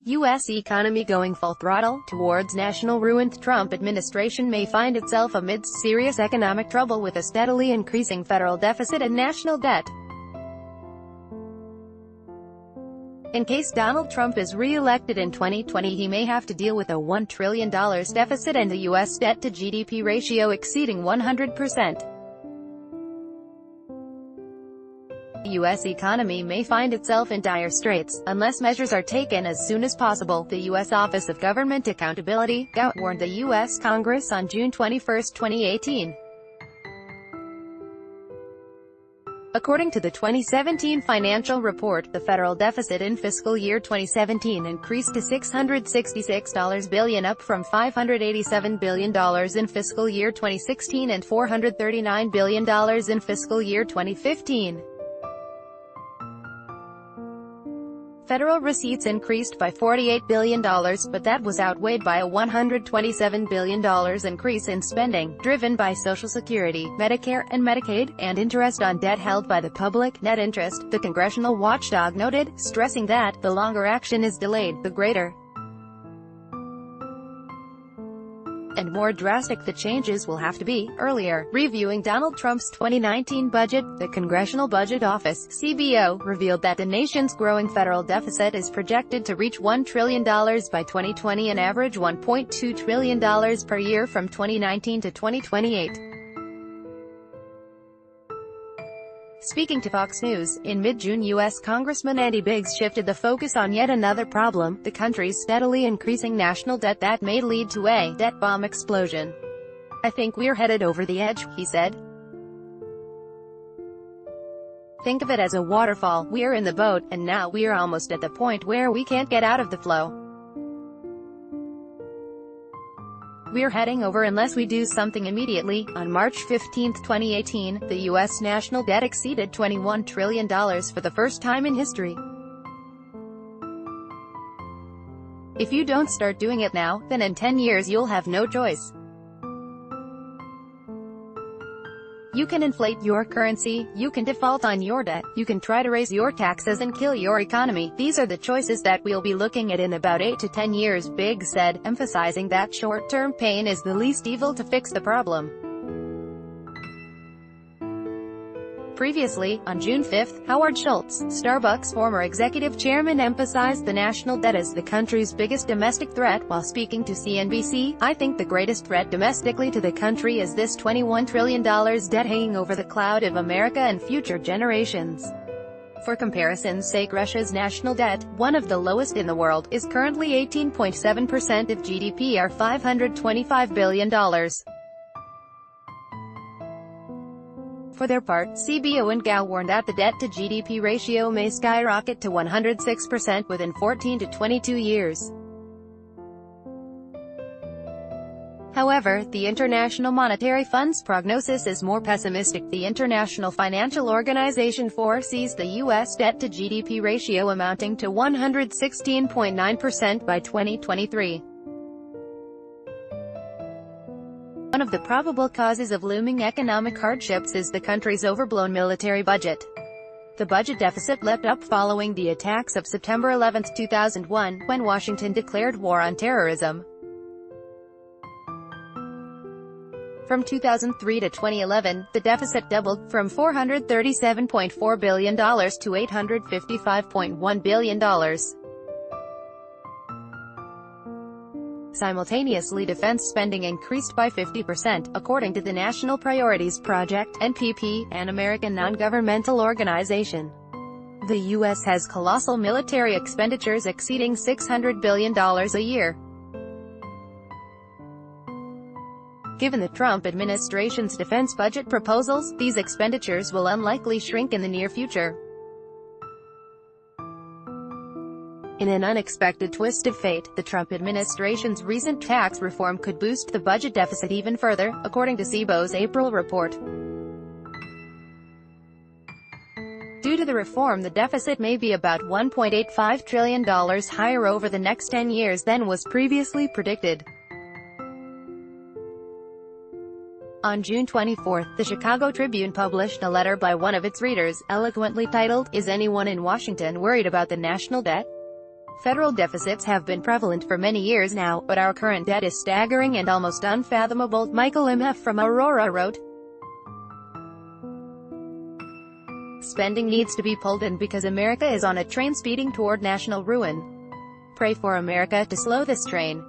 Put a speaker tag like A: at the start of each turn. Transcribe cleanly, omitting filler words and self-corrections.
A: U.S. economy going full throttle towards national ruin. Trump administration may find itself amidst serious economic trouble with a steadily increasing federal deficit and national debt. In case Donald Trump is re-elected in 2020, he may have to deal with a $1 trillion deficit and a U.S. debt-to-GDP ratio exceeding 100%. The U.S. economy may find itself in dire straits, unless measures are taken as soon as possible, the U.S. Office of Government Accountability warned the U.S. Congress on June 21, 2018. According to the 2017 financial report, the federal deficit in fiscal year 2017 increased to $666 billion, up from $587 billion in fiscal year 2016 and $439 billion in fiscal year 2015. Federal receipts increased by $48 billion, but that was outweighed by a $127 billion increase in spending, driven by Social Security, Medicare, and Medicaid, and interest on debt held by the public. Net interest, the congressional watchdog noted, stressing that, the longer action is delayed, the greater and more drastic the changes will have to be. Earlier, reviewing Donald Trump's 2019 budget, the Congressional Budget Office (CBO) revealed that the nation's growing federal deficit is projected to reach $1 trillion by 2020 and average $1.2 trillion per year from 2019 to 2028. Speaking to Fox News, in mid-June, U.S. Congressman Andy Biggs shifted the focus on yet another problem, the country's steadily increasing national debt that may lead to a debt bomb explosion. "I think we're headed over the edge," he said. "Think of it as a waterfall. We're in the boat, and now we're almost at the point where we can't get out of the flow. We're heading over unless we do something immediately." On March 15, 2018, the U.S. national debt exceeded $21 trillion for the first time in history. "If you don't start doing it now, then in 10 years you'll have no choice. You can inflate your currency, you can default on your debt, you can try to raise your taxes and kill your economy. These are the choices that we'll be looking at in about 8 to 10 years, Biggs said, emphasizing that short-term pain is the least evil to fix the problem. Previously, on June 5, Howard Schultz, Starbucks' former executive chairman, emphasized the national debt as the country's biggest domestic threat. While speaking to CNBC, "I think the greatest threat domestically to the country is this $21 trillion debt hanging over the cloud of America and future generations." For comparison's sake, Russia's national debt, one of the lowest in the world, is currently 18.7% of GDP, or $525 billion. For their part, CBO and GAO warned that the debt-to-GDP ratio may skyrocket to 106% within 14 to 22 years. However, the International Monetary Fund's prognosis is more pessimistic. The International Financial Organization foresees the U.S. debt-to-GDP ratio amounting to 116.9% by 2023. One of the probable causes of looming economic hardships is the country's overblown military budget. The budget deficit leapt up following the attacks of September 11, 2001, when Washington declared war on terrorism. From 2003 to 2011, the deficit doubled, from $437.4 billion to $855.1 billion. Simultaneously, defense spending increased by 50%, according to the National Priorities Project (NPP), an American non-governmental organization. The U.S. has colossal military expenditures exceeding $600 billion a year. Given the Trump administration's defense budget proposals, these expenditures will unlikely shrink in the near future. In an unexpected twist of fate, the Trump administration's recent tax reform could boost the budget deficit even further, according to CBO's April report. Due to the reform, the deficit may be about $1.85 trillion higher over the next 10 years than was previously predicted. On June 24, the Chicago Tribune published a letter by one of its readers, eloquently titled, "Is anyone in Washington worried about the national debt?" Federal deficits have been prevalent for many years now, but our current debt is staggering and almost unfathomable, Michael M.F. from Aurora wrote. Spending needs to be pulled in because America is on a train speeding toward national ruin. Pray for America to slow this train.